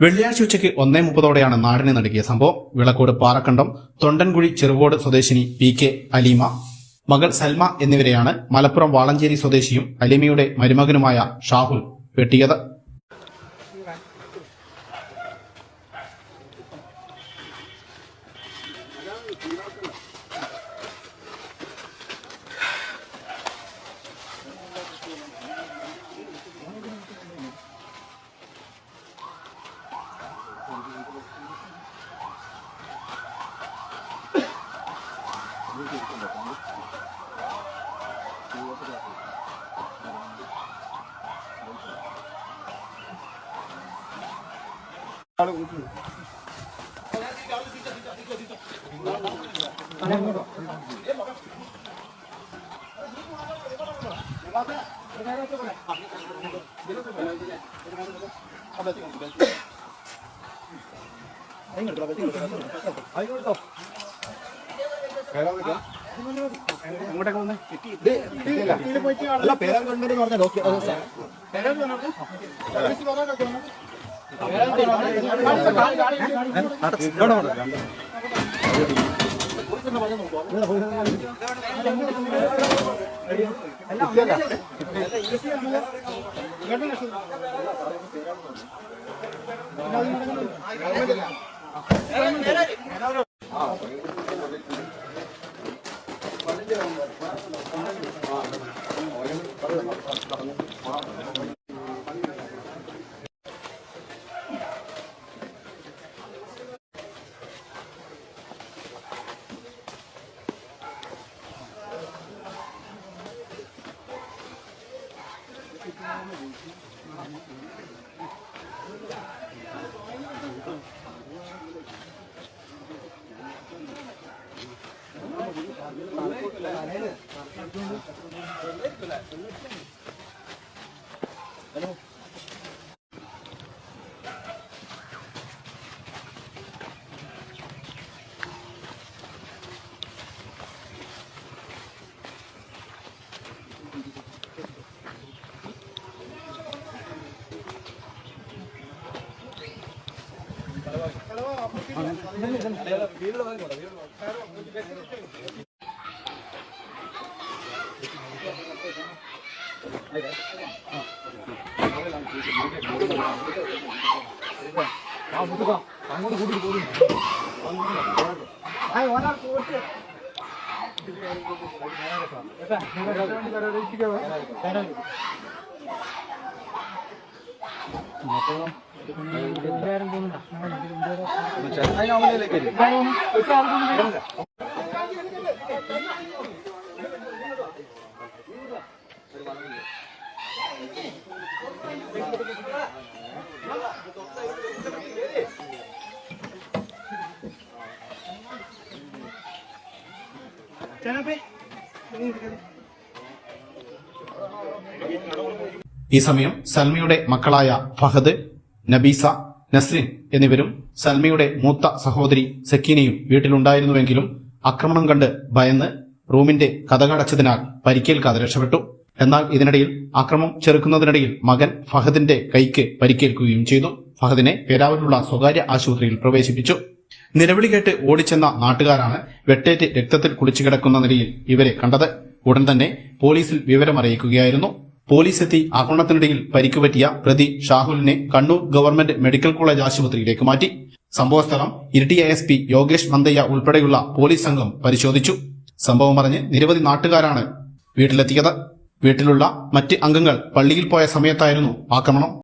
വെള്ളിയാഴ്ച ഉച്ചയ്ക്ക് 1:30 നാടിനെ നടുക്കിയ സംഭവം. വിളക്കോട് പാറക്കണ്ടം തൊണ്ടൻകുഴി ചെറുകോട് സ്വദേശിനി PK അലീമ, മകൾ സൽമ എന്നിവരെയാണ് മലപ്പുറം വാളഞ്ചേരി സ്വദേശിയും അലീമയുടെ മരുമകനുമായ ഷാഹുൽ വെട്ടിയത്. ഈ സമയം സൽമയുടെ മക്കളായ ഫഹദ്, നബീസ, നസ്രിൻ എന്നിവരും സൽമയുടെ മൂത്ത സഹോദരി സക്കീനയും വീട്ടിലുണ്ടായിരുന്നുവെങ്കിലും ആക്രമണം കണ്ട് ഭയന്ന് റൂമിന്റെ കതകടച്ചതിനാൽ പരിക്കേൽക്കാതെ രക്ഷപ്പെട്ടു. എന്നാൽ ഇതിനിടയിൽ ആക്രമണം ചെറുക്കുന്നതിനിടയിൽ മകൻ ഫഹദിന്റെ കൈക്ക് പരിക്കേൽക്കുകയും ചെയ്തു. ഫഹദിനെ പേരാവൂരിലുള്ള സ്വകാര്യ ആശുപത്രിയിൽ പ്രവേശിപ്പിച്ചു. നിലവിളി കേട്ട് ഓടിച്ചെന്ന നാട്ടുകാരാണ് വെട്ടേറ്റ് രക്തത്തിൽ കുളിച്ചു കിടക്കുന്ന നിലയിൽ ഇവരെ കണ്ടത്. ഉടൻ തന്നെ പോലീസിൽ വിവരമറിയിക്കുകയായിരുന്നു. പോലീസ് എത്തി ആക്രമണത്തിനിടയിൽ പരിക്കുപറ്റിയ പ്രതി ഷാഹുലിനെ കണ്ണൂർ ഗവൺമെന്റ് മെഡിക്കൽ കോളേജ് ആശുപത്രിയിലേക്ക് മാറ്റി. സംഭവസ്ഥലം ഇരിട്ടി ASP യോഗേഷ് മന്തയ്യ ഉൾപ്പെടെയുള്ള പോലീസ് സംഘം പരിശോധിച്ചു. സംഭവം അറിഞ്ഞ് നിരവധി നാട്ടുകാരാണ് വീട്ടിലെത്തിയത്. വീട്ടിലുള്ള മറ്റ് അംഗങ്ങൾ പള്ളിയിൽ പോയ സമയത്തായിരുന്നു ആക്രമണം.